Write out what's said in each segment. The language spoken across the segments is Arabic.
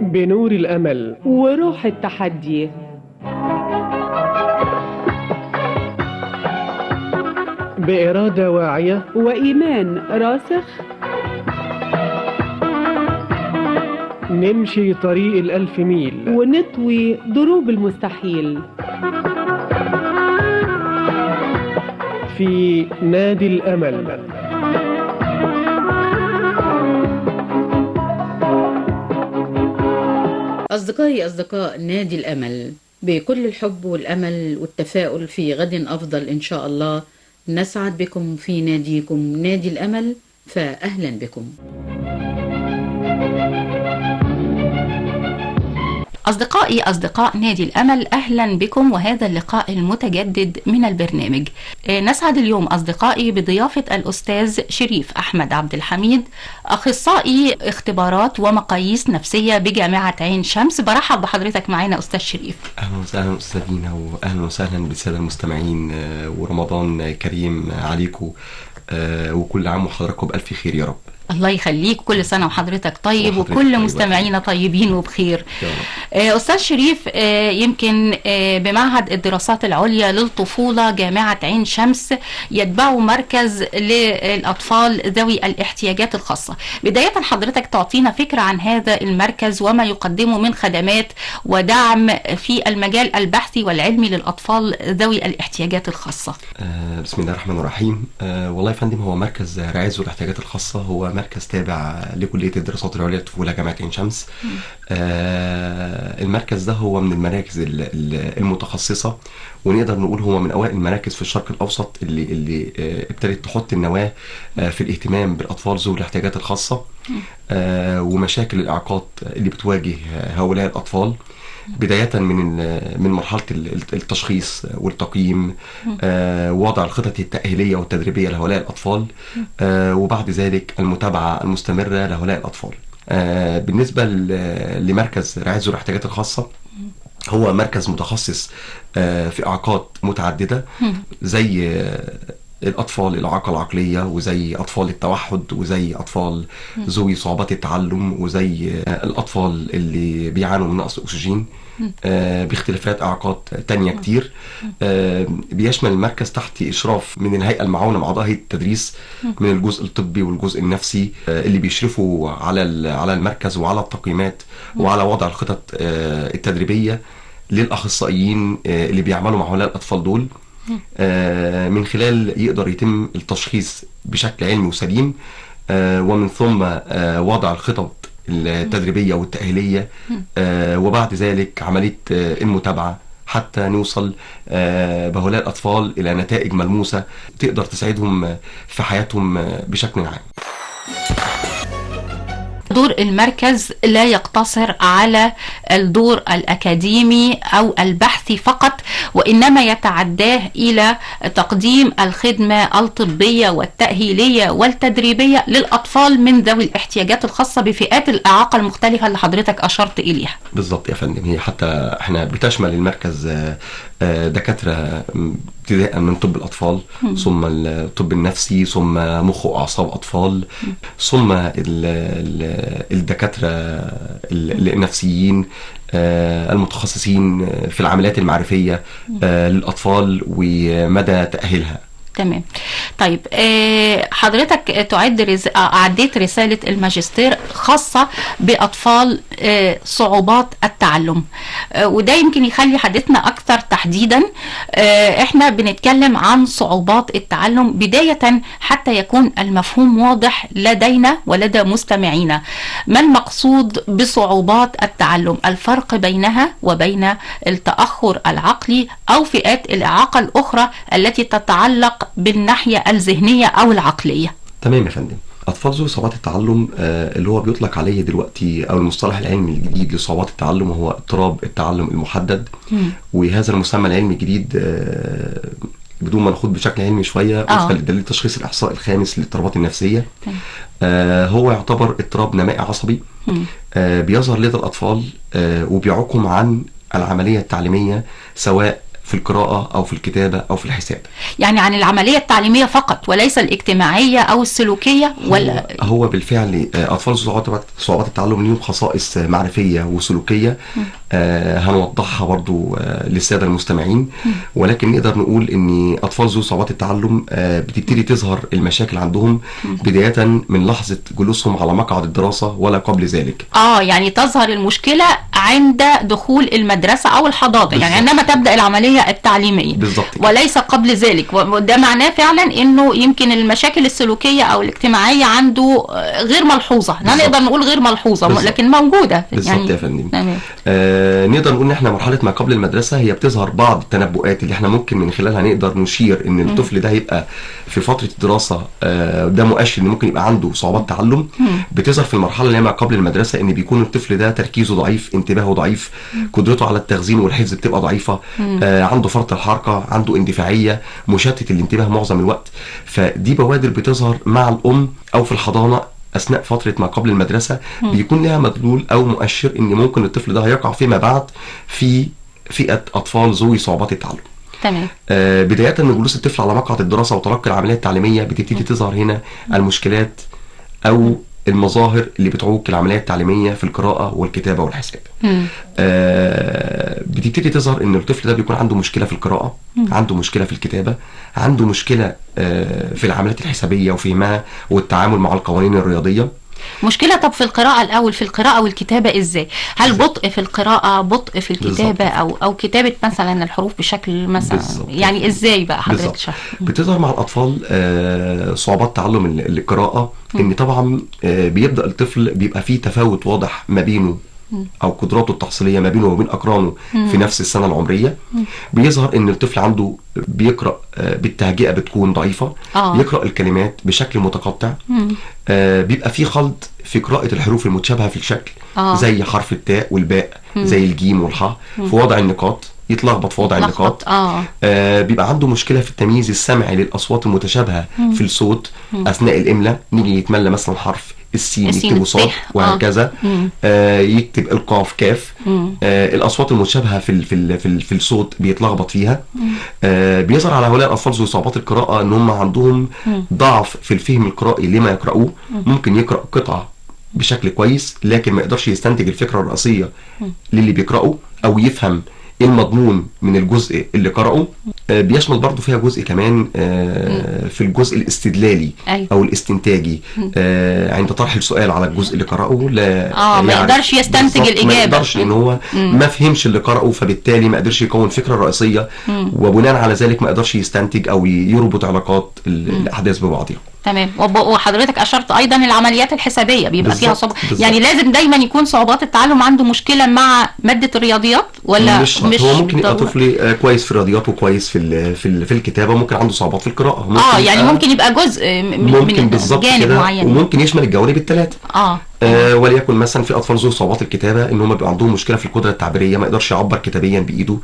بنور الأمل وروح التحدي. بإرادة واعية وإيمان راسخ نمشي طريق الألف ميل ونطوي دروب المستحيل في نادي الأمل. أصدقاء نادي الأمل، بكل الحب والأمل والتفاؤل في غد أفضل إن شاء الله، نسعد بكم في ناديكم نادي الأمل، فأهلا بكم. أصدقاء نادي الأمل، أهلا بكم وهذا اللقاء المتجدد من البرنامج. نسعد اليوم أصدقائي بضيافة الأستاذ شريف أحمد عبد الحميد، أخصائي اختبارات ومقاييس نفسية بجامعة عين شمس. برحب بحضرتك معنا أستاذ شريف. أهلا وسهلا أستاذينا، وأهلا وسهلا بالسادة المستمعين، ورمضان كريم عليكم، وكل عام وحضراتكم بألف خير يا رب. الله يخليك، كل سنة وحضرتك طيب وكل مستمعينا طيبين وبخير. أستاذ شريف، يمكن بمعهد الدراسات العليا للطفولة جامعة عين شمس يتبعوا مركز للأطفال ذوي الاحتياجات الخاصة. بداية حضرتك تعطينا فكرة عن هذا المركز وما يقدمه من خدمات ودعم في المجال البحثي والعلمي للأطفال ذوي الاحتياجات الخاصة. بسم الله الرحمن الرحيم. والله يا فندم، هو مركز رعاية ذوي الاحتياجات الخاصة هو مركز تابع لكلية الدراسات العليا للطفولة جامعة عين شمس. المركز ده هو من المراكز المتخصصة، ونقدر نقول هو من أوائل المراكز في الشرق الأوسط اللي ابتدت تحط النواة في الاهتمام بالأطفال ذوي الاحتياجات الخاصة ومشاكل الإعاقات اللي بتواجه هؤلاء الأطفال، بداية من مرحلة التشخيص والتقييم، ووضع الخطط التأهيلية والتدريبية لهؤلاء الأطفال، وبعد ذلك المتابعة المستمرة لهؤلاء الأطفال. بالنسبة لمركز رعاية ذوي الاحتياجات الخاصة، هو مركز متخصص في إعاقات متعددة، زي الأطفال الإعاقة العقلية، وزي أطفال التوحد، وزي أطفال ذوي صعوبات التعلم، وزي الأطفال اللي بيعانوا من نقص أكسجين، باختلافات إعاقات تانية كتير. بيشمل المركز تحت إشراف من الهيئة المعاونة مع أعضاء هيئة التدريس من الجزء الطبي والجزء النفسي، اللي بيشرفوا على المركز وعلى التقييمات وعلى وضع الخطط التدريبية للأخصائيين اللي بيعملوا مع هؤلاء الأطفال دول، من خلال يقدر يتم التشخيص بشكل علمي وسليم، ومن ثم وضع الخطط التدريبية والتأهيلية، وبعد ذلك عملية المتابعة حتى نوصل بهؤلاء الأطفال إلى نتائج ملموسة تقدر تساعدهم في حياتهم بشكل عام. دور المركز لا يقتصر على الدور الأكاديمي أو البحثي فقط، وإنما يتعداه إلى تقديم الخدمة الطبية والتأهيلية والتدريبية للأطفال من ذوي الاحتياجات الخاصة بفئات الإعاقة المختلفة اللي حضرتك أشرت إليها. بالضبط يا فندم، هي حتى احنا بتشمل المركز دكاترة ابتداء من طب الأطفال، ثم الطب النفسي، ثم مخ وأعصاب أطفال، ثم الدكاترة النفسيين المتخصصين في العمليات المعرفية للأطفال ومدى تأهيلها. تمام. طيب، حضرتك أعديت رسالة الماجستير خاصة بأطفال صعوبات التعلم، وده يمكن يخلي حديثنا أكثر تحديدا. احنا بنتكلم عن صعوبات التعلم بداية حتى يكون المفهوم واضح لدينا ولدى مستمعينا. ما المقصود بصعوبات التعلم؟ الفرق بينها وبين التأخر العقلي أو فئات الإعاقة الأخرى التي تتعلق بالناحية الذهنية أو العقلية. تمام يا فندم. أطفال ذوي صعوبات التعلم اللي هو بيطلق عليه دلوقتي أو المصطلح العلمي الجديد لصعوبات التعلم هو اضطراب التعلم المحدد. وهذا المسمى العلمي الجديد بدون ما نخوض بشكل علمي شوية وفقا لدليل تشخيص الإحصاء الخامس للاضطرابات النفسية، هو يعتبر اضطراب نمائي عصبي بيظهر لدى الأطفال وبيعوقهم عن العملية التعليمية، سواء في القراءة أو في الكتابة أو في الحساب. يعني عن العملية التعليمية فقط وليس الاجتماعية أو السلوكية ولا؟ هو بالفعل أطفال صعوبات التعلم ليهم خصائص معرفية وسلوكية هنوضحها برضو للسادة المستمعين، ولكن نقدر نقول ان اطفال ذو صعوبات التعلم بتبتدي تظهر المشاكل عندهم بداية من لحظة جلوسهم على مقعد الدراسة ولا قبل ذلك. يعني تظهر المشكلة عند دخول المدرسة او الحضانة، يعني عندما تبدأ العملية التعليمية بالظبط، وليس قبل ذلك. وده معناه فعلا انه يمكن المشاكل السلوكية او الاجتماعية عنده غير ملحوظة، لا نقدر نقول غير ملحوظة بالزبط. لكن موجودة بالظبط يا فندم. نقدر نقول ان احنا مرحله ما قبل المدرسه هي بتظهر بعض التنبؤات اللي احنا ممكن من خلالها نقدر نشير ان الطفل ده هيبقى في فتره الدراسه ده مؤشر ان ممكن يبقى عنده صعوبات تعلم. بتظهر في المرحله اللي هي ما قبل المدرسه ان بيكون الطفل ده تركيزه ضعيف، انتباهه ضعيف، قدرته على التخزين والحفظ بتبقى ضعيفه، عنده فرط الحركه، عنده اندفاعيه، مشتت الانتباه معظم الوقت. فدي بوادر بتظهر مع الام او في الحضانه اثناء فتره ما قبل المدرسه، بيكون لها مدلول او مؤشر ان ممكن الطفل ده هيقع فيما بعد في فئه اطفال ذوي صعوبات التعلم. تمام. بدايه من جلوس الطفل على مقعد الدراسه وتلقي العمليه التعليميه بتبتدي تظهر هنا المشكلات او المظاهر اللي بتعوق العمليه التعليميه في القراءه والكتابه والحساب. بتبتدي تظهر ان الطفل ده بيكون عنده مشكله في القراءه، عنده مشكله في الكتابه، عنده مشكله في العمليات الحسابيه وفهمها والتعامل مع القوانين الرياضيه. مشكلة. طب في القراءة الأول، في القراءة والكتابة إزاي؟ هل بطء في القراءة، بطء في الكتابة، أو كتابة مثلا الحروف بشكل مثلا يعني إزاي بقى حضرتك شرح؟ بتظهر مع الأطفال صعوبات تعلم القراءة إن طبعا بيبدأ الطفل بيبقى فيه تفاوت واضح ما بينه أو قدراته التحصيلية ما بينه وبين أقرانه في نفس السنة العمرية. بيظهر إن الطفل عنده بيقرأ بالتهجئة بتكون ضعيفة، بيقرأ الكلمات بشكل متقطع، بيبقى فيه خلط في قراءة الحروف المتشابهة في الشكل، زي حرف التاء والباء، زي الجيم والحاء، في وضع النقاط يتلخبط في وضع النقاط. بيبقى عنده مشكلة في التمييز السمعي للأصوات المتشابهة في الصوت أثناء الإملاء. نيجي يتملى مثلا حرف السين يكتبه صاد وهكذا، يكتب القاف كاف. الأصوات المتشابهة في الصوت بيتلخبط فيها. بيظهر على هؤلاء الأطفال ذو صعوبات القراءة إن هم عندهم ضعف في الفهم القرائي لما يقرأوه. ممكن يقرأ قطعة بشكل كويس لكن ما يقدرش يستنتج الفكرة الرئيسية للي بيقرأه أو يفهم المضمون من الجزء اللي قرأه. بيشمل برضو فيها جزء كمان في الجزء الاستدلالي أو الاستنتاجي عند طرح السؤال على الجزء اللي قرأه. ما يقدرش يستنتج الإجابة، ما يقدرش لأن هو ما فهمش اللي قرأه، فبالتالي ما قدرش يكون فكرة رئيسية، وبناء على ذلك ما قدرش يستنتج أو يربط علاقات الأحداث ببعضها. تمام. وحضرتك أشرت أيضا العمليات الحسابية بيبقى فيها صعوبات، يعني لازم دايما يكون صعوبات التعلم عنده مشكلة مع مادة الرياضيات ولا مش هو ممكن يبقى طفل كويس في الرياضيات وكويس في الكتابة، ممكن عنده صعوبات في القراءة. يعني ممكن يبقى جزء من جانب معين، وممكن يشمل الجوانب الثلاثة. وليكن مثلا في اطفال ذو صعوبات الكتابه ان هم بيبقى عندهم مشكله في القدره التعبيريه، ما يقدرش يعبر كتابيا بايده.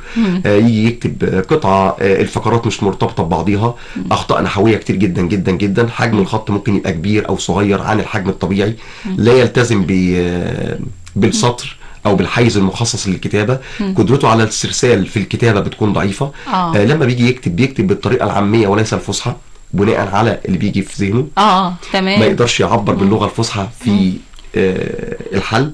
يجي يكتب قطعه الفقرات مش مرتبطه ببعضيها، اخطاء نحويه كتير جدا جدا جدا، حجم الخط ممكن يبقى كبير او صغير عن الحجم الطبيعي، لا يلتزم بالسطر او بالحيز المخصص للكتابه. قدرته على الاسترسال في الكتابه بتكون ضعيفه. لما بيجي بيكتب بالطريقه العاميه وليس الفصحى بناء على اللي بيجي في ذهنه. تمام. ما يقدرش يعبر باللغه الفصحى في الحل.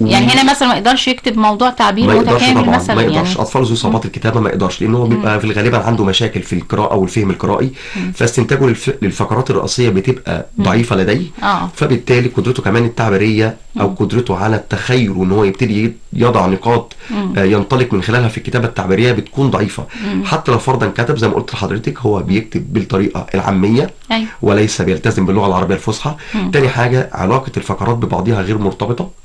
يعني هنا مثلا ما يقدرش يكتب موضوع تعبير متكامل مثلا. ما يقدرش. اطفال ذو صعوبات الكتابه ما يقدرش، لانه هو بيبقى في الغالب عنده مشاكل في القراءه والفهم القرائي، فاستنتاجه للفقرات الرئيسيه بتبقى ضعيفه لديه. فبالتالي قدرته كمان التعبيريه او قدرته على التخيل وان هو يبتدي يضع نقاط ينطلق من خلالها في الكتابه التعبيريه بتكون ضعيفه. حتى لو فرضا كتب زي ما قلت لحضرتك هو بيكتب بالطريقه العاميه وليس بيلتزم باللغه العربيه الفصحى. تاني حاجه علاقه الفقرات ببعضها غير مرتبطه.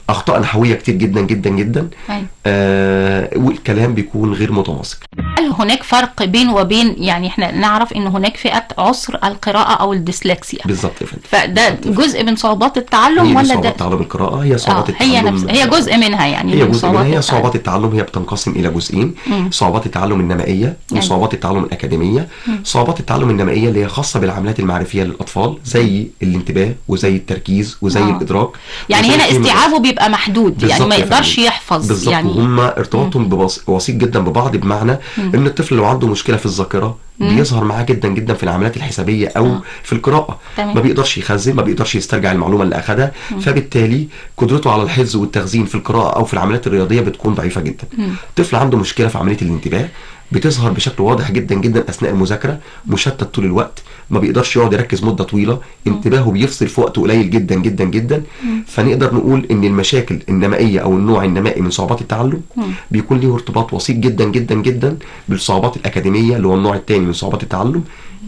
اخطاء نحويه كتير جدا جدا جدا. والكلام بيكون غير متناسق. هل هناك فرق بين وبين، يعني احنا نعرف ان هناك فئه عسر القراءه او الديسلكسيا بالظبط يا فندم، فده جزء من صعوبات التعلم ولا ده صعوبات تعلم القراءه؟ هي صعوبات التعلم هي جزء منها، يعني هي جزء منها. هي صعوبات التعلم هي بتنقسم الى جزئين، صعوبات التعلم النمائيه وصعوبات التعلم الاكاديميه. صعوبات التعلم النمائيه اللي هي خاصه بالعمليات المعرفيه للاطفال زي الانتباه وزي التركيز وزي الادراك. يعني هنا وذلك في استيعابه بيبقى محدود، يعني بالظبط ما يا يقدرش فندم. يحفظ بالظبط، يعني. وهم ارتباطهم وسيط جدا ببعض، بمعنى ان الطفل لو عنده مشكله في الذاكره بيظهر معاه جدا جدا في العمليات الحسابيه او في القراءه. تمام. ما بيقدرش يخزن، ما بيقدرش يسترجع المعلومه اللي اخذها، فبالتالي قدرته على الحفظ والتخزين في القراءه او في العمليات الرياضيه بتكون ضعيفه جدا. الطفل عنده مشكله في عمليه الانتباه بتظهر بشكل واضح جدا جدا اثناء المذاكره، مشتت طول الوقت، ما بيقدرش يقعد يركز مده طويله، انتباهه بيفصل في وقت قليل جدا جدا جدا. فنقدر نقول ان المشاكل النمائيه او النوع النمائي من صعوبات التعلم بيكون له ارتباط وسيط جدا جدا جدا بالصعوبات الاكاديميه اللي هو النوع الثاني من صعوبات التعلم،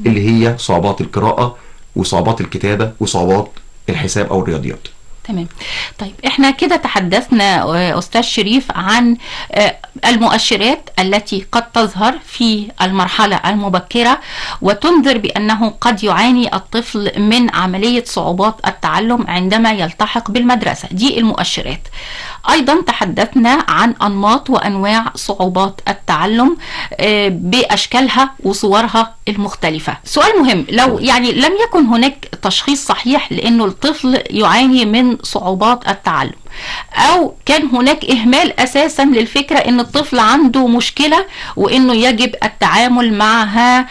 اللي هي صعوبات القراءه وصعوبات الكتابه وصعوبات الحساب او الرياضيات. تمام. طيب احنا كده تحدثنا أستاذ شريف عن المؤشرات التي قد تظهر في المرحلة المبكرة وتنذر بأنه قد يعاني الطفل من عملية صعوبات التعلم عندما يلتحق بالمدرسة. دي المؤشرات. أيضا تحدثنا عن أنماط وأنواع صعوبات التعلم بأشكالها وصورها المختلفة. سؤال مهم، لو يعني لم يكن هناك تشخيص صحيح لأنه الطفل يعاني من صعوبات التعلم، أو كان هناك إهمال أساسا للفكرة أن الطفل عنده مشكلة وأنه يجب التعامل معها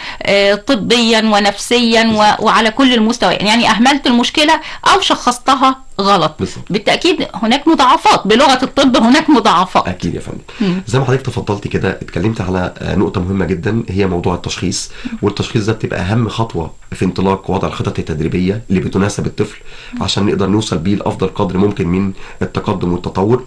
طبيا ونفسيا وعلى كل المستويات، يعني أهملت المشكلة أو شخصتها غلط. بالظبط. بالتأكيد هناك مضاعفات، بلغة الطب هناك مضاعفات. اكيد يا فندم. زي ما حضرتك تفضلتي كده، اتكلمت على نقطه مهمه جدا هي موضوع التشخيص، والتشخيص ده بتبقى اهم خطوه في انطلاق وضع الخطط التدريبيه اللي بتناسب الطفل عشان نقدر نوصل بيه لافضل قدر ممكن من التقدم والتطور.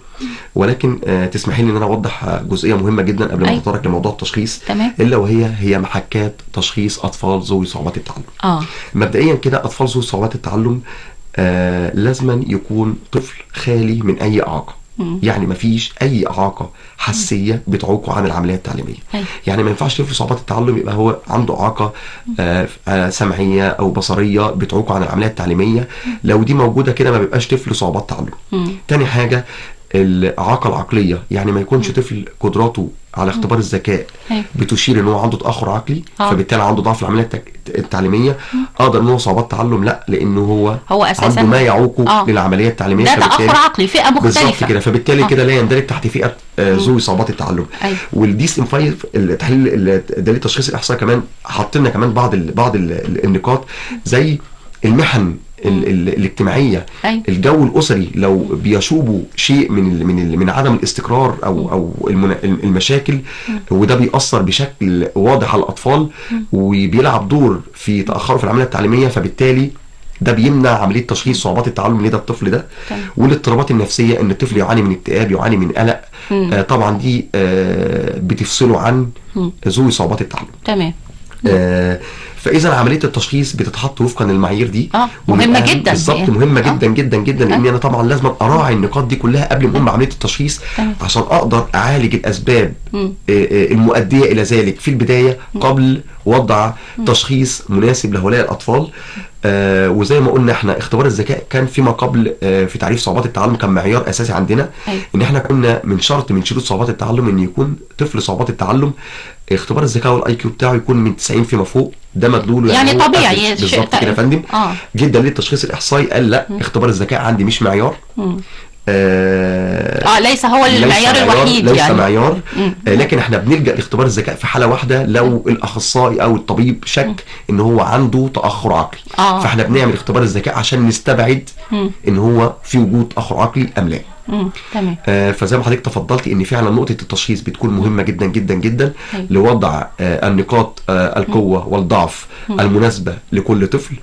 ولكن تسمحي لي ان انا اوضح جزئيه مهمه جدا قبل ما نتطرق لموضوع التشخيص. تمام. الا وهي محكات تشخيص اطفال ذوي صعوبات التعلم. مبدئيا كده اطفال ذوي صعوبات التعلم لازما يكون طفل خالي من اي اعاقه. يعني ما فيش اي اعاقه حسيه بتعوقه عن العمليه التعليميه. يعني ما ينفعش طفل صعوبات التعلم يبقى هو عنده اعاقه سمعيه او بصريه بتعوقه عن العمليه التعليميه. لو دي موجوده كده ما بيبقاش طفل صعوبات تعلم. تاني حاجه الإعاقة العقلية، يعني ما يكونش طفل قدراته على اختبار الذكاء بتشير ان هو عنده تأخر عقلي فبالتالي عنده ضعف في العملية التعليمية، اقدر ان هو صعوبات تعلم؟ لا، لانه هو اساسا عنده ما يعوقه للعملية التعليمية، ده تأخر عقلي، فئة مختلفة بالظبط كده. فبالتالي كده لا يندرج تحت فئة ذوي صعوبات التعلم. والديس ام 5 التحليل دليل التشخيص الاحصائي كمان حط لنا كمان بعض النقاط زي المحن الاجتماعيه. الجو الاسري لو بيشوبه شيء من عدم الاستقرار او المشاكل، وده بيأثر بشكل واضح على الاطفال وبيلعب دور في تأخره في العمليه التعليميه، فبالتالي ده بيمنع عمليه تشخيص صعوبات التعلم لدى الطفل ده. والاضطرابات النفسيه، ان الطفل يعاني من اكتئاب، يعاني من قلق، طبعا دي بتفصله عن ذوي صعوبات التعلم. تمام. فاذا عمليه التشخيص بتتحط وفقا للمعايير دي. مهمه جدا بالظبط، مهمه جدا جدا جدا، لان انا طبعا لازم اراعي النقاط دي كلها قبل ما اقوم بعمليه التشخيص عشان اقدر اعالج الاسباب المؤديه الى ذلك في البدايه قبل وضع تشخيص مناسب لهؤلاء الاطفال. وزي ما قلنا احنا اختبار الذكاء كان فيما قبل في تعريف صعوبات التعلم كان معيار اساسي عندنا. ان احنا كنا من شرط من شروط صعوبات التعلم ان يكون طفل صعوبات التعلم اختبار الذكاء والاي كيو بتاعه يكون من 90 فيما فوق، ده مدلوله يعني طبيعي بالظبط كده يا فندم. جدا للتشخيص الاحصائي قال لا، اختبار الذكاء عندي مش معيار. ليس هو المعيار الوحيد، ليس يعني معيار. لكن احنا بنلجأ لاختبار الذكاء في حالة واحدة لو الاخصائي او الطبيب شك ان هو عنده تأخر عقلي. فاحنا بنعمل اختبار الذكاء عشان نستبعد ان هو في وجود تأخر عقلي ام لا. تمام. فزي ما حضرتك تفضلتي ان فعلا نقطه التشخيص بتكون مهمه جدا جدا جدا لوضع النقاط القوه والضعف المناسبه لكل طفل.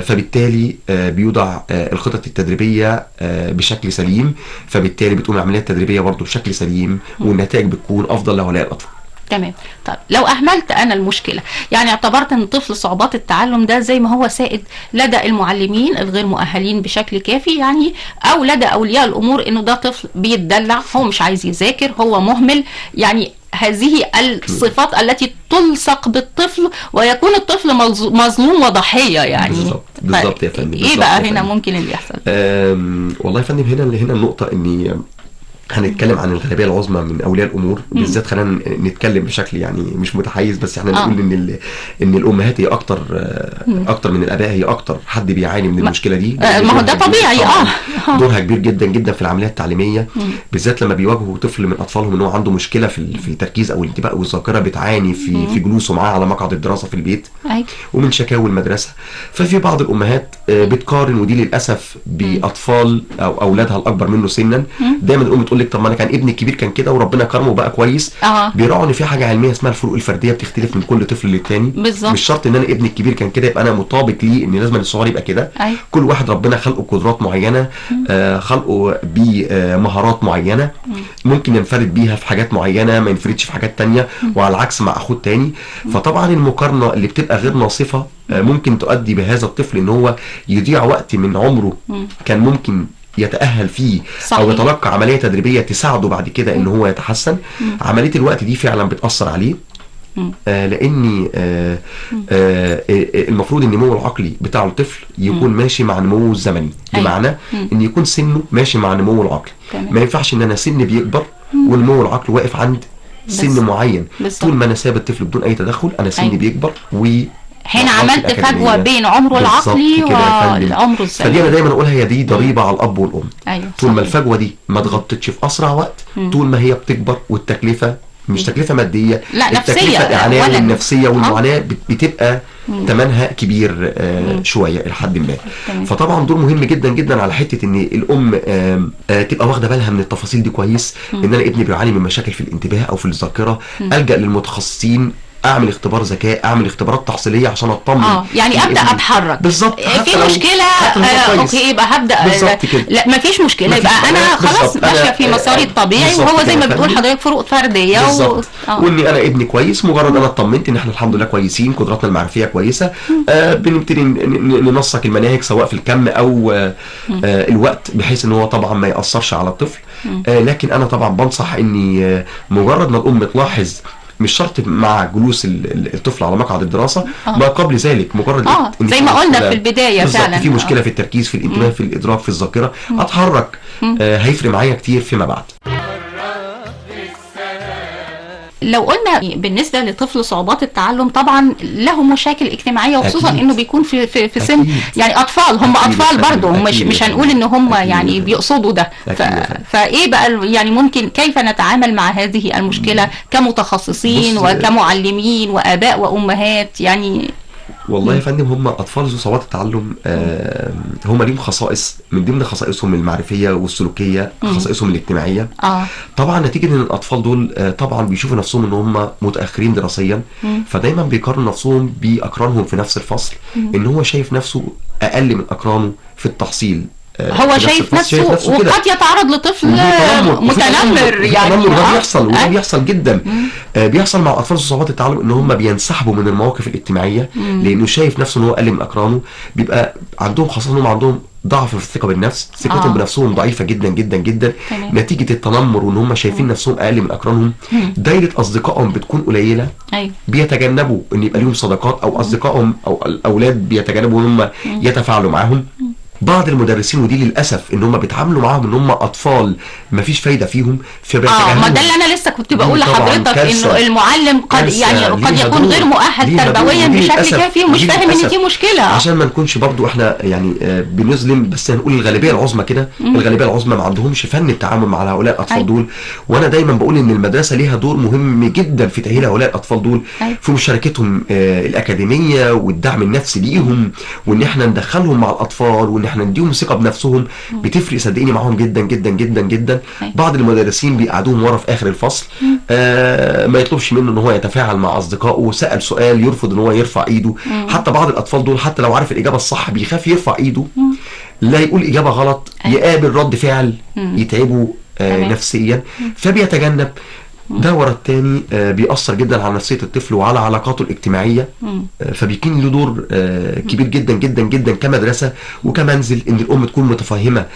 فبالتالي بيوضع الخطط التدريبيه بشكل سليم، فبالتالي بتقوم العمليه التدريبيه برضو بشكل سليم والنتائج بتكون افضل لهؤلاء الاطفال. تمام. طيب لو اهملت انا المشكله، يعني اعتبرت ان طفل صعوبات التعلم ده زي ما هو سائد لدى المعلمين الغير مؤهلين بشكل كافي، يعني او لدى اولياء الامور انه ده طفل بيتدلع، هو مش عايز يذاكر، هو مهمل، يعني هذه الصفات التي تلصق بالطفل ويكون الطفل مظلوم وضحيه يعني. بالظبط يا فندم. ايه بقى هنا ممكن اللي يحصل؟ والله يا فندم هنا النقطه اني هنتكلم عن الغالبيه العظمى من اولياء الامور بالذات. خلينا نتكلم بشكل يعني مش متحيز، بس احنا نقول ان الامهات هي اكتر من الاباء، هي اكتر حد بيعاني من المشكله دي. ما هو ده طبيعي. دورها كبير جدا جدا في العمليه التعليميه، بالذات لما بيواجهوا طفل من اطفالهم ان هو عنده مشكله في التركيز او الانتباه والذاكره، بتعاني في جلوسه معاه على مقعد الدراسه في البيت ومن شكاوي المدرسه. ففي بعض الامهات بتقارن، ودي للاسف باطفال او اولادها الاكبر منه سنا. دايما الام تقول لك طب ما انا كان ابني الكبير كان كده وربنا كرمه وبقى كويس. بيراعوا ان في حاجه علميه اسمها الفروق الفرديه بتختلف من كل طفل للتاني. مش شرط ان انا ابني الكبير كان كده يبقى انا مطابق ليه ان لازم الصغير يبقى كده. كل واحد ربنا خلقه قدرات معينه، خلقه بمهارات معينه، ممكن ينفرد بيها في حاجات معينه ما ينفردش في حاجات تانية، وعلى العكس مع اخوه تاني. فطبعا المقارنه اللي بتبقى غير ناصفه ممكن تؤدي بهذا الطفل ان هو يضيع وقت من عمره كان ممكن يتأهل فيه. صحيح. او يتلقى عمليه تدريبيه تساعده بعد كده ان هو يتحسن. عمليه الوقت دي فعلا بتأثر عليه، لاني المفروض النمو العقلي بتاع الطفل يكون ماشي مع نموه الزمني، بمعنى ان يكون سنه ماشي مع نموه العقلي. ما ينفعش ان انا سن بيكبر ونمو العقل واقف عند سن معين. طول ما انا ساب الطفل بدون اي تدخل انا سني بيكبر هنا عملت فجوه بين عمره العقلي والعمر الزمني. فدي انا دايما اقولها هي دي ضريبه على الاب والام. طول ما الفجوه دي ما اتغطتش في اسرع وقت، طول ما هي بتكبر، والتكلفه مش تكلفه ماديه، لا التكلفه نفسيه، الاعانه والنفسيه والمعاناه بتبقى ثمنها كبير شويه الى حد ما. فطبعا دور مهم جدا جدا على حته ان الام تبقى واخده بالها من التفاصيل دي كويس. ان انا ابني بيعاني من مشاكل في الانتباه او في الذاكره، الجا للمتخصصين، اعمل اختبار ذكاء، اعمل اختبارات تحصيليه عشان اطمن. يعني ابدا اتحرك بالظبط. في مشكله اوكي يبقى هبدا. لا ما فيش مشكله، يبقى انا خلاص ماشيه في مساري الطبيعي، وهو زي ما بتقول حضرتك فروق فرديه واني انا ابني كويس. مجرد انا اطمنت ان احنا الحمد لله كويسين، قدراتنا المعرفيه كويسه، بنبتدي ننسق المناهج سواء في الكم او الوقت، بحيث ان هو طبعا ما ياثرش على الطفل. لكن انا طبعا بنصح اني مجرد ما الام تلاحظ، مش شرط مع جلوس الطفل على مقعد الدراسه، ما قبل ذلك مجرد زي ما قلنا في البدايه فعلا في مشكله في التركيز، في الانتباه، في الادراك، في الذاكره، اتحرك هيفرق معايا كتير فيما بعد. لو قلنا بالنسبه لطفل صعوبات التعلم، طبعا له مشاكل اجتماعيه، وخصوصا انه بيكون في سن يعني اطفال، هم اطفال برضه، مش هنقول ان هم يعني بيقصدوا ده. فايه بقى يعني ممكن كيف نتعامل مع هذه المشكله كمتخصصين وكمعلمين واباء وامهات يعني؟ والله يا فندم، هم اطفال ذو صعوبات التعلم هم ليهم خصائص، من ضمن خصائصهم المعرفيه والسلوكيه، خصائصهم الاجتماعيه. طبعا نتيجه ان الاطفال دول طبعا بيشوفوا نفسهم ان هم متاخرين دراسيا، فدايما بيقارنوا نفسهم باقرانهم في نفس الفصل، ان هو شايف نفسه اقل من اقرانه في التحصيل. هو شايف نفسه وقد يتعرض لطفل متنمر يعني. وده بيحصل، وده بيحصل جدا. بيحصل مع اطفال صعوبات التعلم ان هم بينسحبوا من المواقف الاجتماعيه، لانه شايف نفسه ان هو اقل من اقرانه. بيبقى عندهم خاصه انهم عندهم ضعف في الثقه بالنفس، ثقتهم بنفسهم ضعيفه جدا جدا جدا نتيجه التنمر، وان هم شايفين نفسهم اقل من اقرانهم. دايره اصدقائهم بتكون قليله، بيتجنبوا ان يبقى لهم صداقات، او اصدقائهم او الاولاد بيتجنبوا ان هم يتفاعلوا معاهم. بعض المدرسين، ودي للاسف ان هم بيتعاملوا معاهم ان هم اطفال ما فيش فايده فيهم، ما ده اللي انا لسه كنت بقول لحضرتك، انه المعلم قد يكون غير مؤهل تربويا بشكل كافي، ومش فاهم ان دي مشكله. عشان ما نكونش برضو احنا يعني بنظلم، بس هنقول الغالبيه العظمى كده، الغالبيه العظمى ما عندهمش فن التعامل مع هؤلاء الاطفال دول. وانا دايما بقول ان المدرسه ليها دور مهم جدا في تاهيل هؤلاء الاطفال دول، في مشاركتهم الاكاديميه والدعم النفسي ليهم، وان احنا ندخلهم مع الاطفال، وان احنا نديهم ثقه بنفسهم. بتفرق صدقيني معاهم جدا جدا جدا جدا. بعض المدرسين بيقعدوهم ورا في اخر الفصل، ما يطلبش منه ان هو يتفاعل مع اصدقائه، سأل سؤال يرفض ان هو يرفع ايده. حتى بعض الاطفال دول حتى لو عارف الاجابه الصح بيخاف يرفع ايده، لا يقول اجابه غلط، يقابل رد فعل يتعبه نفسيا، فبيتجنب. ده ورا التاني بيأثر جدا على نفسية الطفل وعلى علاقاته الاجتماعية. فبيكون له دور كبير جدا جدا جدا كمدرسة وكمنزل، ان الام تكون متفهمة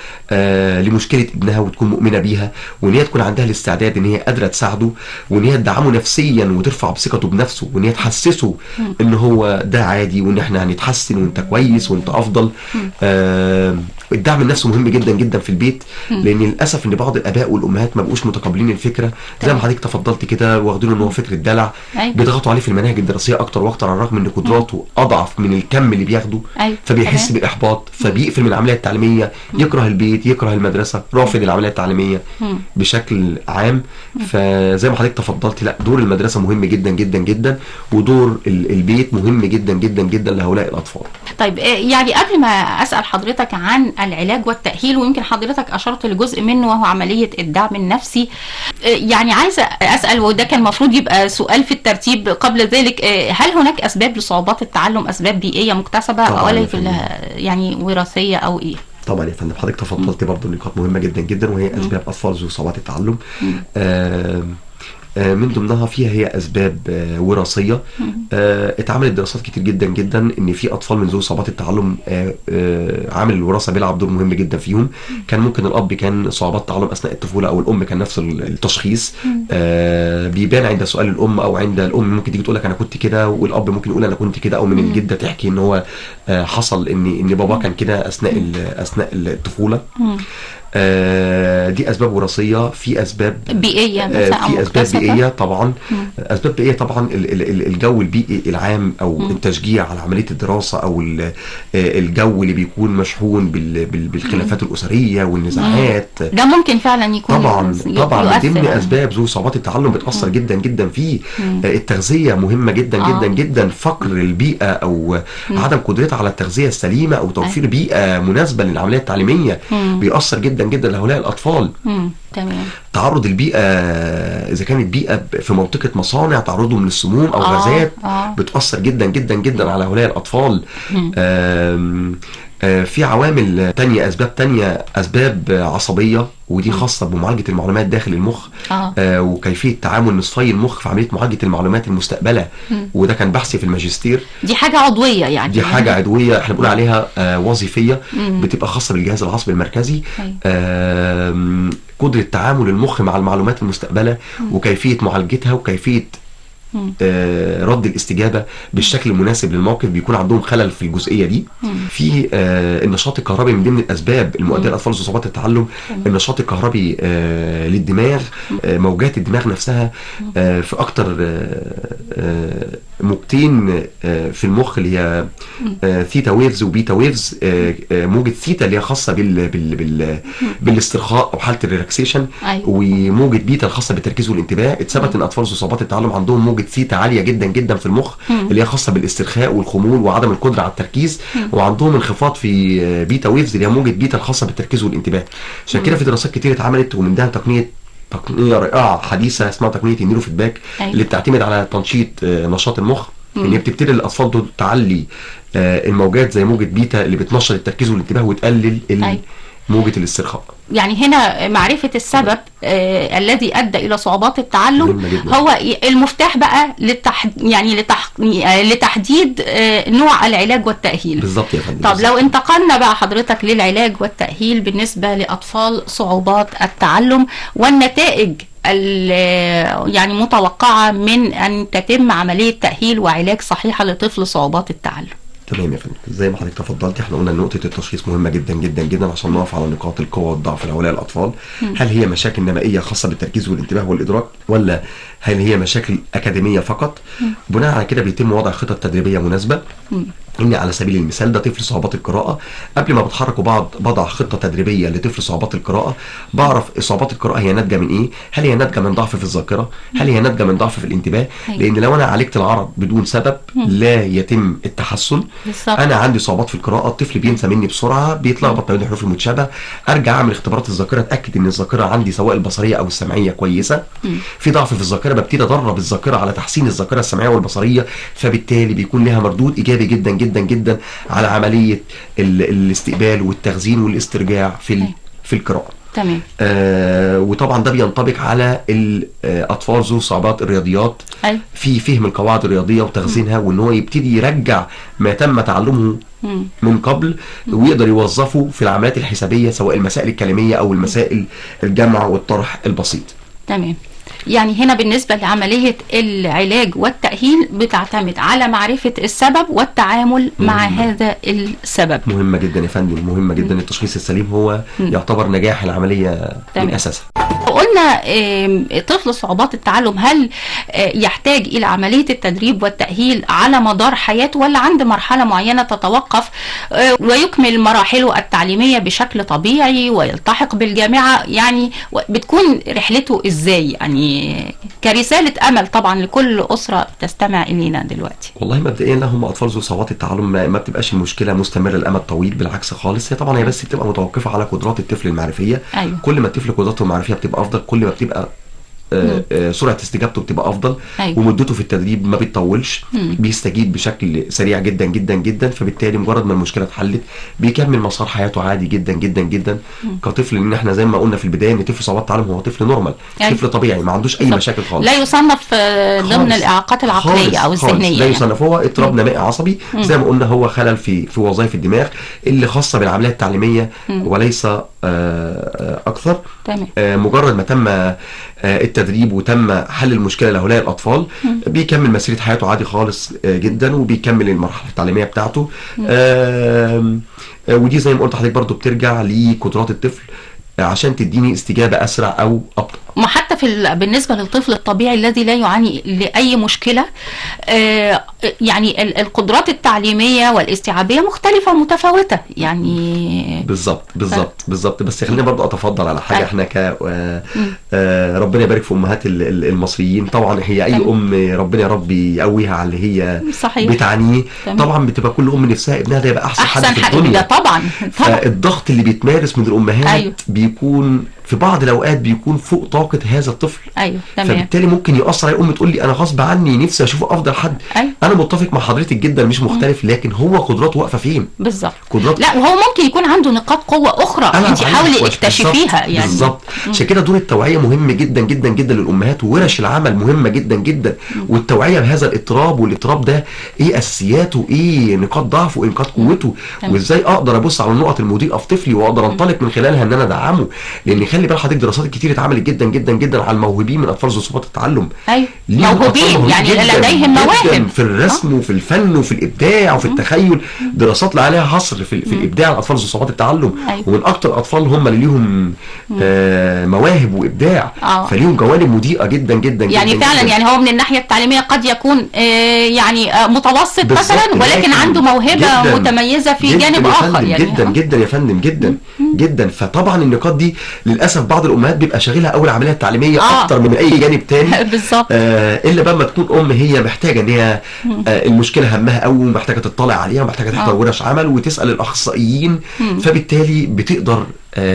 لمشكلة ابنها وتكون مؤمنة بيها، وان هي تكون عندها الاستعداد ان هي قادرة تساعده، وان هي تدعمه نفسيا وترفع بثقته بنفسه، وان هي تحسسه ان هو ده عادي، وان احنا هنتحسن، وانت كويس، وانت افضل. الدعم النفسي مهم جدا جدا في البيت، لان للاسف ان بعض الاباء والامهات ما بقوش متقبلين الفكرة. زي ما حضرتك تفضلت كده، واخدينه ان هو فكره دلع. أيوة. بيضغطوا عليه في المناهج الدراسيه اكتر واكتر، على الرغم ان قدراته اضعف من الكم اللي بياخده. أيوة. فبيحس تمام. بالاحباط، فبيقفل من العمليه التعليميه، يكره البيت، يكره المدرسه، رافض العمليه التعليميه بشكل عام. فزي ما حضرتك تفضلت، لا، دور المدرسه مهم جدا جدا جدا، ودور البيت مهم جدا جدا جدا لهؤلاء الاطفال. طيب يعني قبل ما اسال حضرتك عن العلاج والتاهيل، ويمكن حضرتك اشرت لجزء منه وهو عمليه الدعم النفسي، يعني عايزه اسال، وده كان المفروض يبقى سؤال في الترتيب قبل ذلك، هل هناك اسباب لصعوبات التعلم، اسباب بيئيه مكتسبه ولا كلها يعني وراثيه او ايه؟ طبعا يا فندم، حضرتك تفضلت برضه نقاط مهمه جدا جدا، وهي اسباب اطفال ذوي صعوبات التعلم. من ضمنها فيها هي اسباب وراثيه. اتعملت دراسات كتير جدا جدا ان في اطفال من ذوي صعوبات التعلم عامل الوراثه بيلعب دور مهم جدا فيهم. كان ممكن الاب كان صعوبات تعلم اثناء الطفوله، او الام كان نفس التشخيص. بيبان عند سؤال الام، او عند الام ممكن تيجي تقول لك انا كنت كده، والاب ممكن يقول انا كنت كده، او من الجده تحكي ان هو حصل ان بابا كان كده اثناء الطفوله. دي اسباب وراثيه. في اسباب بيئيه مثلا، في اسباب بيئيه طبعا. اسباب بيئيه طبعا، الجو البيئي العام، او التشجيع على عمليه الدراسه، او الجو اللي بيكون مشحون بالخلافات الاسريه والنزاعات. ده ممكن فعلا يكون طبعا من ضمن يؤثر. اسباب ذوي صعوبات التعلم بتاثر جدا جدا فيه. التغذيه مهمه جدا جدا جدا. فقر البيئه، او عدم قدرتها على التغذيه السليمه، او توفير بيئه مناسبه للعمليه التعليميه بيأثر جدا جدا لهؤلاء الاطفال. تمام. تعرض البيئه، اذا كانت بيئه في منطقه مصانع، تعرضهم للسموم او غازات بتأثر جدا جدا جدا على هؤلاء الاطفال. في عوامل تانية، اسباب تانية، اسباب عصبيه، ودي خاصه بمعالجه المعلومات داخل المخ. وكيفيه تعامل نصفي المخ في عمليه معالجه المعلومات المستقبله. وده كان بحثي في الماجستير. دي حاجه عضويه يعني. دي حاجه عضويه احنا بنقول عليها وظيفيه، بتبقى خاصه بالجهاز العصبي المركزي. قدره تعامل المخ مع المعلومات المستقبله، وكيفيه معالجتها، وكيفيه رد الاستجابه بالشكل المناسب للموقف. بيكون عندهم خلل في الجزئيه دي. في النشاط الكهربي من ضمن الاسباب المؤديه لاطفال ذوي صعوبات التعلم. النشاط الكهربي للدماغ، موجات الدماغ نفسها، في اكتر موجتين في المخ، اللي هي ثيتا ويفز وبيتا ويفز. موجه ثيتا اللي هي خاصه بالاسترخاء او حاله الريلاكسيشن، وموجه بيتا الخاصه بالتركيز والانتباه. اتثبت ان اطفال ذوي صعوبات التعلم عندهم موجه ثيتا عاليه جدا جدا في المخ، اللي هي خاصه بالاسترخاء والخمول وعدم القدره على التركيز. وعندهم انخفاض في بيتا ويفز، اللي هي موجه بيتا الخاصه بالتركيز والانتباه. عشان كده في دراسات كتير اتعملت، ومن ده تقنيه رائعه حديثه اسمها تقنيه النيورو فيدباك، اللي بتعتمد على تنشيط نشاط المخ. ان هي بتبتدي الاطفال دول تعلي الموجات زي موجه بيتا اللي بتنشط التركيز والانتباه، وتقلل موجة الاسترخاء. يعني هنا معرفة السبب الذي أدى إلى صعوبات التعلم هو المفتاح بقى لتحديد نوع العلاج والتأهيل. بالظبط يا فندم. طب لو انتقلنا بقى حضرتك للعلاج والتأهيل بالنسبة لأطفال صعوبات التعلم، والنتائج يعني متوقعة من أن تتم عملية تأهيل وعلاج صحيحة لطفل صعوبات التعلم. تمام يا فندم. زي ما حضرتك تفضلت، احنا قلنا نقطة التشخيص مهمة جدا جدا جدا عشان نقف على نقاط القوة والضعف لهؤلاء الأطفال. هل هي مشاكل نمائية خاصة بالتركيز والانتباه والإدراك، ولا هل هي مشاكل أكاديمية فقط؟ بناء على كده بيتم وضع خطط تدريبية مناسبة. إن على سبيل المثال ده طفل صعوبات القراءة، قبل ما بتحرك بضع خطة تدريبية لطفل صعوبات القراءة، بعرف صعوبات القراءة هي ناتجة من إيه؟ هل هي ناتجة من ضعف في الذاكرة؟ هل هي ناتجة من ضعف في الانتباه؟ لأن لو أنا عالجت العرض بدون سبب لا يتم التحسن. أنا عندي صعوبات في القراءة، الطفل بينسى مني بسرعة، بيتلخبط ما بين الحروف المتشابهة، أرجع أعمل اختبارات الذاكرة أتأكد إن الذاكرة عندي سواء البصرية أو السمعية كويسة. في ضعف في الذاكرة، ببتدي أدرب الذاكرة على تحسين الذاكرة السمعية والبصرية، فبالتالي بيكون لها مردود إيجابي جدا جدا جدا على عملية الاستقبال والتخزين والاسترجاع في القراءة. تمام. وطبعا ده بينطبق على الاطفال ذو صعوبات الرياضيات. في فهم القواعد الرياضيه وتخزينها، وان هو يبتدي يرجع ما تم تعلمه من قبل، ويقدر يوظفه في العمليات الحسابيه، سواء المسائل الكلاميه او المسائل الجمع والطرح البسيط. تمام. يعني هنا بالنسبة لعملية العلاج والتأهيل بتعتمد على معرفة السبب والتعامل مع هذا السبب. مهمة جدا يا فندم، مهمة جدا. التشخيص السليم هو يعتبر نجاح العملية من أساسها. قلنا طفل صعوبات التعلم هل يحتاج إلى عملية التدريب والتأهيل على مدار حياته، ولا عند مرحلة معينة تتوقف ويكمل مراحله التعليمية بشكل طبيعي ويلتحق بالجامعة؟ يعني بتكون رحلته إزاي يعني كرسالة أمل طبعا لكل أسرة تستمع إلينا دلوقتي؟ والله مبدئيا هم أطفال ذو صعوبات التعلم ما بتبقاش المشكلة مستمرة الأمد طويل، بالعكس خالص. هي طبعا هي بس بتبقى متوقفة على قدرات الطفل المعرفية. أيوه. كل ما الطفل قدراته المعرفية بتبقى أفضل، كل ما بتبقى سرعة استجابته بتبقى أفضل. أيوة. ومدته في التدريب ما بيطولش، بيستجيب بشكل سريع جدا جدا جدا. فبالتالي مجرد ما المشكلة اتحلت بيكمل مسار حياته عادي جدا جدا جدا كطفل. لأن احنا زي ما قلنا في البداية ان طفل صعوبات التعلم هو طفل نورمال، أيوة. طفل طبيعي ما عندوش أي مشاكل خالص، لا يصنف ضمن الإعاقات العقلية أو الذهنية. لا يصنف، هو اضطراب نمائي عصبي زي ما قلنا، هو خلل في وظائف الدماغ اللي خاصة بالعملية التعليمية وليس أكثر. تمام. مجرد ما تم التدريب وتم حل المشكله لهؤلاء الاطفال بيكمل مسيره حياته عادي خالص جدا، وبيكمل المرحله التعليميه بتاعته. ودي زي ما قلت لحضرتك برضو بترجع لقدرات الطفل عشان تديني استجابه اسرع او ابطا. ما حتى بالنسبه للطفل الطبيعي الذي لا يعاني لاي مشكله، يعني القدرات التعليميه والاستيعابيه مختلفه ومتفاوته يعني. بالظبط. بس خليني برضو اتفضل على حاجه. احنا ربنا يبارك في امهات المصريين. طبعا هي اي ام ربنا يا رب يقويها على اللي هي صحيح. بتعانيه. طبعا بتبقى كل ام نفسها ابنها ده يبقى احسن حد في الدنيا. طبعا. الضغط اللي بيتمارس من الامهات أيوه. بيكون في بعض الاوقات بيكون فوق طاقه هذا الطفل. ايوه تمام. فبالتالي ممكن يؤثر على الام، تقول لي انا غصب عني نفسي اشوف افضل حد. أيوه. انا متفق مع حضرتك جدا، مش مختلف، لكن هو قدراته واقفه فين؟ بالظبط. قدرات. لا وهو ممكن يكون عنده نقاط قوه اخرى انت حاولي اكتشفيها يعني. بالظبط. عشان كده دور التوعيه مهم جدا جدا جدا للامهات، وورش العمل مهمه جدا جدا. والتوعيه بهذا الاضطراب، والاضطراب ده ايه اساسياته، ايه نقاط ضعفه وايه نقاط قوته، وازاي اقدر ابص على النقط المضيئه في طفلي واقدر انطلق من خلالها ان انا ادعمه. لان خلي بال حضرتك دراسات كتير اتعملت جدا جدا جدا على الموهوبين من اطفال ذو صعوبات التعلم. ايوه موهوبين يعني لديهم مواهب في الرسم وفي الفن وفي الابداع وفي التخيل. دراسات عليها حصر في الابداع الاطفال ذو صعوبات التعلم. أيوة. ومن اكتر الاطفال هم اللي ليهم مواهب وابداع. فليهم جوانب مضيئه جدا جدا يعني جدا فعلا جداً. يعني هو من الناحيه التعليميه قد يكون يعني متوسط مثلا، ولكن عنده موهبه جداً موتميزه في جانب اخر يعني. جدا جدا يا فندم جدا جدا. فطبعا النقاط دي للاسف بعض الامهات بيبقى شاغلها اول العمليه التعليميه اكتر من اي جانب تاني. بالظبط. الا بقى ما تكون ام هي محتاجه ان هي المشكله همها قوي، ومحتاجه تطلع عليها، ومحتاجه تحضر ورش عمل وتسال الاخصائيين. فبالتالي بتقدر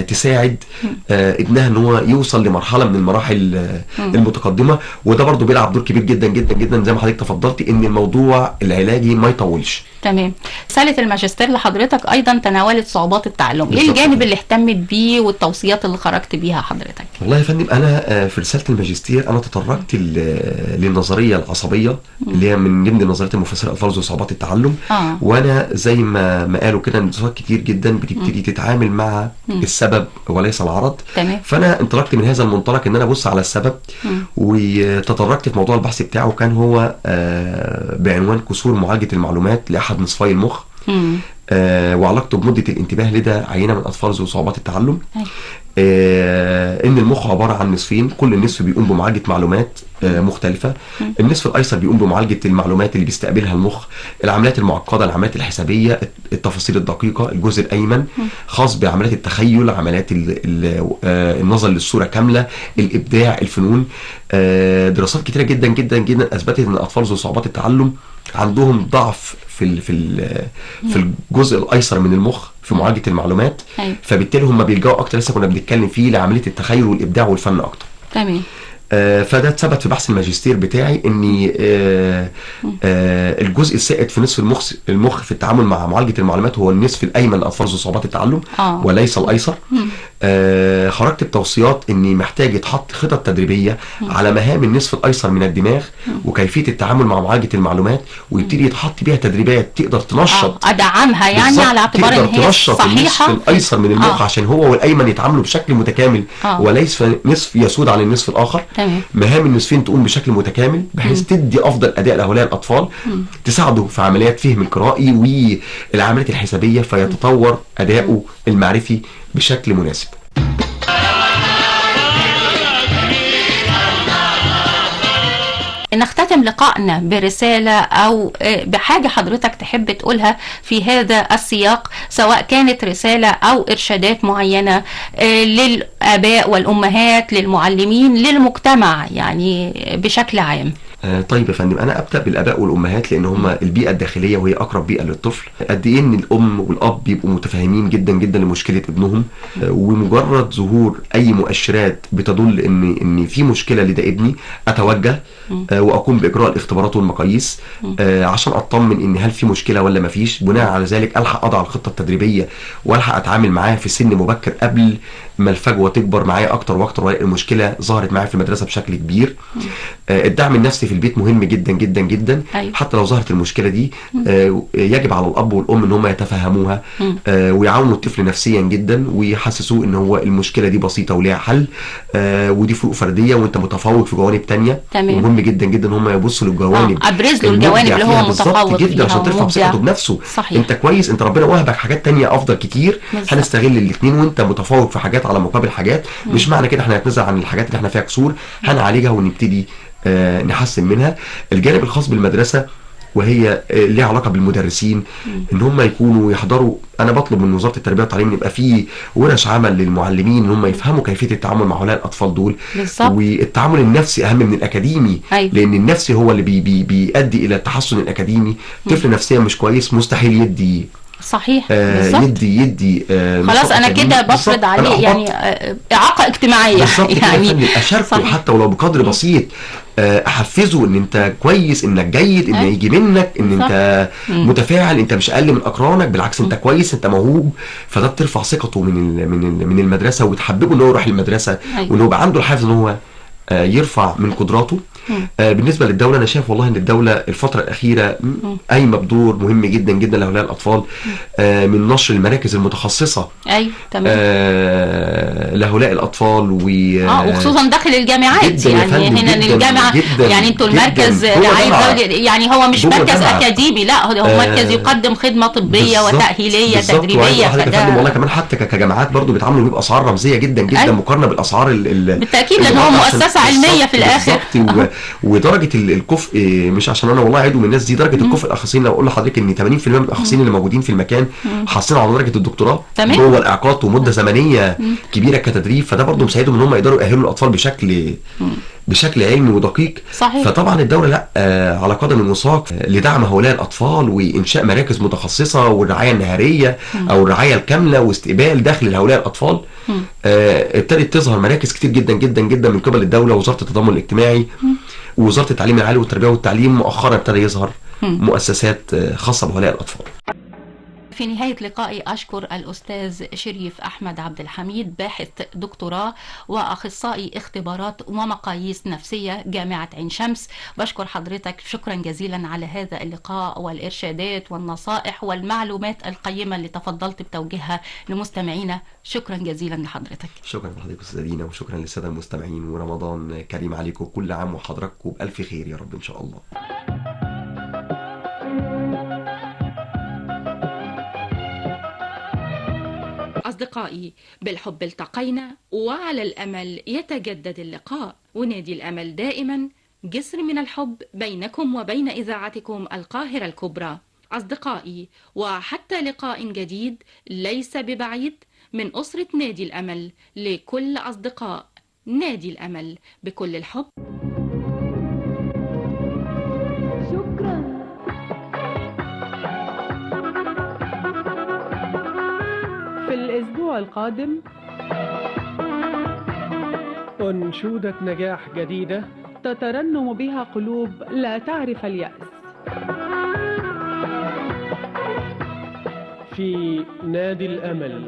تساعد ابنها ان هو يوصل لمرحله من المراحل المتقدمه. وده برضو بيلعب دور كبير جدا جدا جدا زي ما حضرتك تفضلتي، ان الموضوع العلاجي ما يطولش. تمام. رساله الماجستير لحضرتك ايضا تناولت صعوبات التعلم، ايه الجانب اللي اهتمت بيه والتوصيات اللي خرجت بيها حضرتك؟ والله يا فندم انا في رساله الماجستير انا تطرقت للنظريه العصبيه اللي هي من ضمن النظريات المفسره لاطفال ذو صعوبات التعلم. وانا زي ما قالوا كده ان دراسات كتير جدا بتبتدي تتعامل مع السبب وليس العرض. تمام. فانا انطلقت من هذا المنطلق ان انا ابص على السبب. وتطرقت في موضوع البحث بتاعه كان هو بعنوان كسور معالجه المعلومات لاحد نصفي المخ. وعلاقته بمده الانتباه لدى عينه من اطفال ذو صعوبات التعلم. ان المخ عباره عن نصفين، كل نصف بيقوم بمعالجه معلومات مختلفه. النصف الايسر بيقوم بمعالجه المعلومات اللي بيستقبلها المخ، العمليات المعقده، العمليات الحسابيه، التفاصيل الدقيقه. الجزء الايمن خاص بعمليات التخيل، عمليات النظر للصوره كامله، الابداع، الفنون. دراسات كتيره جدا جدا جدا اثبتت ان اطفال ذو صعوبات التعلم عندهم ضعف في الجزء الايسر من المخ في معالجه المعلومات. فبالتالي هم بيلجأوا اكتر، لسه كنا بنتكلم فيه، لعمليه التخيل والابداع والفن اكتر. تمام. فده اتثبت في بحث الماجستير بتاعي ان الجزء السائد في نصف المخ في التعامل مع معالجه المعلومات هو النصف الايمن لاطفال ذو صعوبات التعلم وليس الايسر. خرجت بتوصيات اني محتاج يتحط خطط تدريبيه على مهام النصف الايسر من الدماغ وكيفيه التعامل مع معالجه المعلومات، ويبتدي يتحط بيها تدريبات تقدر تنشط ادعمها يعني بالظبط، على اعتبار ان هي تنشط صحيحه. النصف الايسر من المخ عشان هو والايمن يتعاملوا بشكل متكامل وليس نصف يسود عن النصف الاخر. تمام. مهام النصفين تقوم بشكل متكامل بحيث تدي افضل اداء لهؤلاء الاطفال، تساعده في عمليات فهم القرائي والعمليات الحسابيه، فيتطور اداؤه المعرفي بشكل مناسب. نختتم لقائنا برسالة أو بحاجة حضرتك تحب تقولها في هذا السياق، سواء كانت رسالة أو إرشادات معينة للآباء والأمهات، للمعلمين، للمجتمع يعني بشكل عام. طيب يا فندم، انا ابدا بالاباء والامهات لان هم البيئه الداخليه وهي اقرب بيئه للطفل. قد ايه ان الام والاب بيبقوا متفاهمين جدا جدا لمشكله ابنهم، ومجرد ظهور اي مؤشرات بتدل ان في مشكله لدى ابني اتوجه واقوم باجراء الاختبارات والمقاييس عشان اطمن ان هل في مشكله ولا ما فيش. بناء على ذلك الحق اضع الخطه التدريبيه والحق اتعامل معاه في سن مبكر قبل ما الفجوه تكبر معايا اكتر واكتر والاقي المشكله ظهرت معايا في المدرسه بشكل كبير. الدعم النفسي في البيت مهم جدا جدا جدا. أيوة. حتى لو ظهرت المشكله دي يجب على الاب والام ان هم يتفهموها ويعاونوا الطفل نفسيا جدا ويحسسوه ان هو المشكله دي بسيطه وليها حل، ودي فروق فرديه وانت متفوق في جوانب تانية. مهم جدا جدا ان هم يبصوا للجوانب، ابرز له الجوانب اللي هو متفوق جدا عشان ترفع ثقته بنفسه. صحيح. انت كويس، انت ربنا وهبك حاجات تانية افضل كتير، هنستغل الاثنين وانت متفوق في حاجات على مقابل حاجات. مش معنى كده احنا هنتنازل عن الحاجات اللي احنا فيها قصور، هنعالجها ونبتدي نحسن منها. الجانب الخاص بالمدرسه وهي ليها علاقه بالمدرسين، ان هم يكونوا يحضروا. انا بطلب من وزاره التربيه والتعليم ان يبقى في ورش عمل للمعلمين ان هم يفهموا كيفيه التعامل مع هؤلاء الاطفال دول. بالظبط. والتعامل النفسي اهم من الاكاديمي. أيوة. لان النفسي هو اللي بيؤدي الى التحسن الاكاديمي. طفل نفسيا مش كويس مستحيل يدي. صحيح. يدي خلاص انا كده بفرض عليه يعني اعاقه اجتماعيه يعني اشاركه حتى ولو بقدر بسيط، احفزه ان انت كويس، انك جيد، ان يجي منك، ان انت متفاعل، انت مش اقل من اقرانك، بالعكس انت كويس، انت موهوب. فده بترفع ثقته من المدرسه وتحببه ان هو يروح المدرسه. وان هو يبقى عنده الحافز ان هو يرفع من قدراته. بالنسبه للدوله، انا شايف والله ان الدوله الفتره الاخيره قايمه بدور مهم جدا جدا لهؤلاء الاطفال، من نشر المراكز المتخصصه. ايوه تمام. لهؤلاء الاطفال وخصوصا داخل الجامعات يعني هنا الجامعه يعني انتوا المركز رعايه يعني هو مش مركز اكاديمي، لا هو مركز يقدم خدمه طبيه وتاهيليه تدريبيه. والله كمان حتى كجامعات برضو بيتعاملوا باسعار رمزيه جدا جدا مقارنه بالاسعار بالتاكيد لان هو مؤسسه علميه في الاخر. ودرجه الكفء، مش عشان انا والله عضو من الناس دي، درجه الكفء الاخصائيين لو اقول لحضرتك ان 80% من الاخصائيين اللي موجودين في المكان حاصلين على درجه الدكتوراه جوه الاعاقات ومده زمنيه كبيره كتدريب. فده برضه مساعدهم ان هم يقدروا يأهلوا الاطفال بشكل علمي ودقيق. صحيح. فطبعا الدوله لا على قدم وساق لدعم هؤلاء الاطفال وانشاء مراكز متخصصه والرعايه النهاريه او الرعايه الكامله واستقبال داخل هؤلاء الاطفال. ابتدت تظهر مراكز كتير جدا جدا جدا من قبل الدوله ووزاره التضامن الاجتماعي ووزاره التعليم العالي والتربيه والتعليم. مؤخرا ابتدى يظهر مؤسسات خاصه بهؤلاء الاطفال. في نهاية لقائي أشكر الأستاذ شريف أحمد عبد الحميد، باحث دكتوراه وأخصائي اختبارات ومقاييس نفسية جامعة عين شمس. بشكر حضرتك شكرا جزيلا على هذا اللقاء والإرشادات والنصائح والمعلومات القيمة اللي تفضلت بتوجيهها لمستمعينا. شكرا جزيلا لحضرتك. شكرا لحضرتك أستاذ دينا، وشكرا للسادة المستمعين، ورمضان كريم عليكم، كل عام وحضراتكم بألف خير يا رب إن شاء الله. أصدقائي، بالحب التقينا وعلى الأمل يتجدد اللقاء، ونادي الأمل دائما جسر من الحب بينكم وبين إذاعتكم القاهرة الكبرى. أصدقائي، وحتى لقاء جديد ليس ببعيد من أسرة نادي الأمل، لكل أصدقاء نادي الأمل بكل الحب. في الأسبوع القادم أنشودة نجاح جديدة تترنم بها قلوب لا تعرف اليأس. في نادي الأمل.